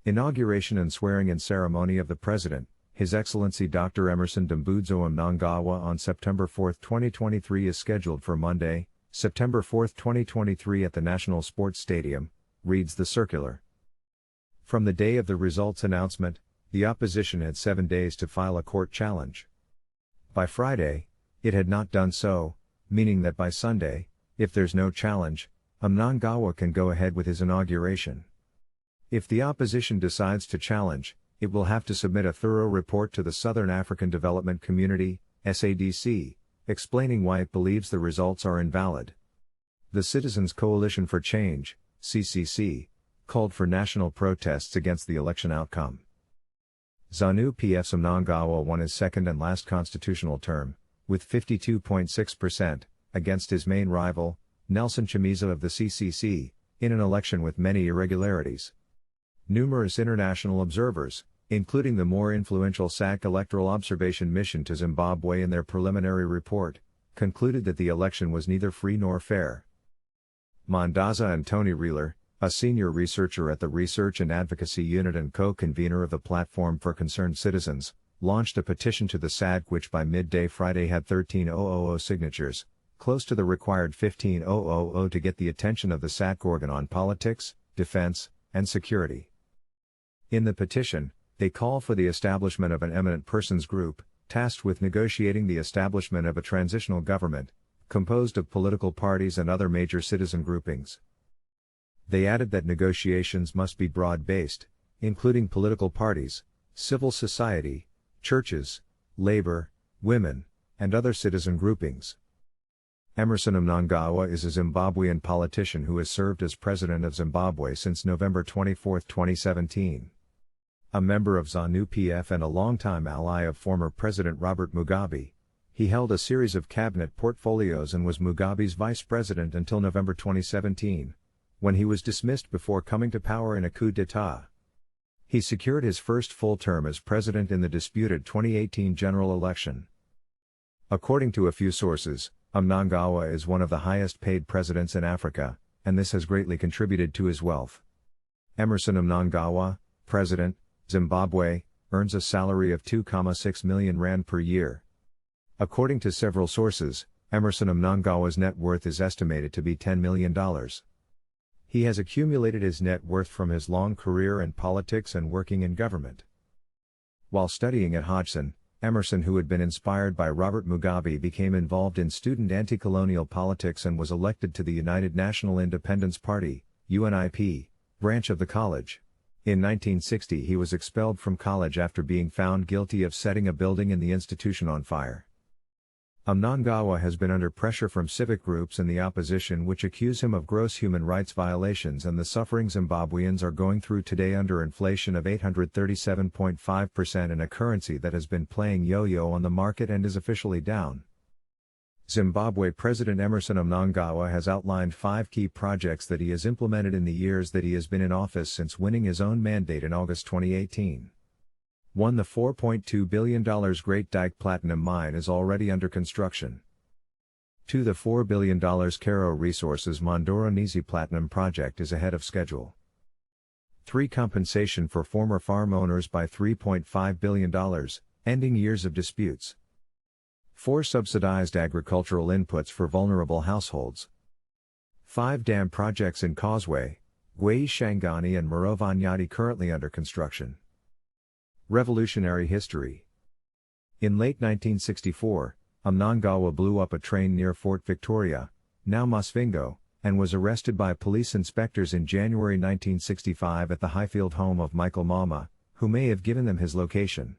Inauguration and swearing-in ceremony of the President, His Excellency Dr. Emmerson Mnangagwa on September 4, 2023 is scheduled for Monday, September 4, 2023 at the National Sports Stadium, reads the circular. From the day of the results announcement, the opposition had 7 days to file a court challenge. By Friday, it had not done so, meaning that by Sunday, if there's no challenge, Mnangagwa can go ahead with his inauguration. If the opposition decides to challenge, it will have to submit a thorough report to the Southern African Development Community, SADC, explaining why it believes the results are invalid. The Citizens Coalition for Change, CCC, called for national protests against the election outcome. ZANU-PF's Mnangagwa won his second and last constitutional term, with 52.6%, against his main rival, Nelson Chamisa of the CCC, in an election with many irregularities. Numerous international observers, including the more influential SADC Electoral Observation Mission to Zimbabwe in their preliminary report, concluded that the election was neither free nor fair. Mandaza and Tony Reeler, a senior researcher at the Research and Advocacy Unit and co-convener of the Platform for Concerned Citizens, launched a petition to the SADC which by midday Friday had 13,000 signatures, close to the required 15,000 to get the attention of the SADC organ on politics, defense, and security. In the petition, they call for the establishment of an eminent persons group, tasked with negotiating the establishment of a transitional government, composed of political parties and other major citizen groupings. They added that negotiations must be broad-based, including political parties, civil society, churches, labor, women, and other citizen groupings. Emmerson Mnangagwa is a Zimbabwean politician who has served as president of Zimbabwe since November 24, 2017. A member of ZANU-PF and a longtime ally of former President Robert Mugabe, he held a series of cabinet portfolios and was Mugabe's vice president until November 2017, when he was dismissed before coming to power in a coup d'état. He secured his first full term as president in the disputed 2018 general election. According to a few sources, Mnangagwa is one of the highest paid presidents in Africa, and this has greatly contributed to his wealth. Emmerson Mnangagwa, President, Zimbabwe, earns a salary of 2.6 million rand per year. According to several sources, Emmerson Mnangagwa's net worth is estimated to be $10 million. He has accumulated his net worth from his long career in politics and working in government. While studying at Hodgson, Emmerson, who had been inspired by Robert Mugabe, became involved in student anti-colonial politics and was elected to the United National Independence Party, UNIP, branch of the college. In 1960 he was expelled from college after being found guilty of setting a building in the institution on fire. Mnangagwa has been under pressure from civic groups and the opposition which accuse him of gross human rights violations and the suffering Zimbabweans are going through today under inflation of 837.5% in a currency that has been playing yo-yo on the market and is officially down. Zimbabwe President Emmerson Mnangagwa has outlined 5 key projects that he has implemented in the years that he has been in office since winning his own mandate in August 2018. 1. The $4.2 billion Great Dyke Platinum Mine is already under construction. 2. The $4 billion Cairo Resources Mondoro-Nizi Platinum Project is ahead of schedule. 3. Compensation for former farm owners by $3.5 billion, ending years of disputes. 4. Subsidized agricultural inputs for vulnerable households. 5. Dam projects in Causeway, Gwei-Shangani and Morovanyadi currently under construction. Revolutionary history. In late 1964, Mnangagwa blew up a train near Fort Victoria, now Masvingo, and was arrested by police inspectors in January 1965 at the Highfield home of Michael Mama, who may have given them his location.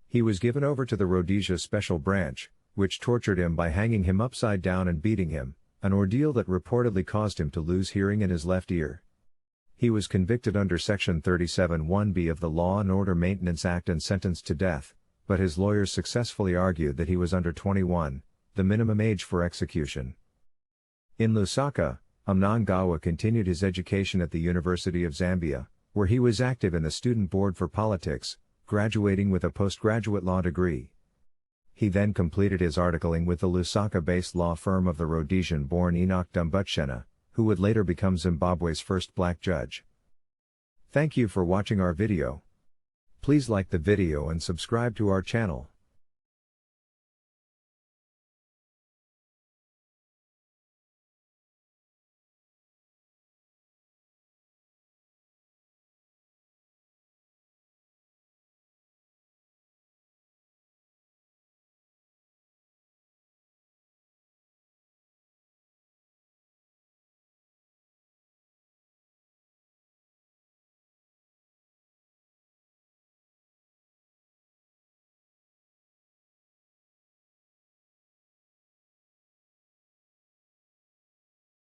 He was given over to the Rhodesia Special Branch, which tortured him by hanging him upside down and beating him, an ordeal that reportedly caused him to lose hearing in his left ear. He was convicted under Section 37(1)B of the Law and Order Maintenance Act and sentenced to death, but his lawyers successfully argued that he was under 21, the minimum age for execution. In Lusaka, Mnangagwa continued his education at the University of Zambia, where he was active in the Student Board for Politics, graduating with a postgraduate law degree. He then completed his articling with the Lusaka-based law firm of the Rhodesian-born Enoch Dumbutshena, who would later become Zimbabwe's first black judge. Thank you for watching our video. Please like the video and subscribe to our channel.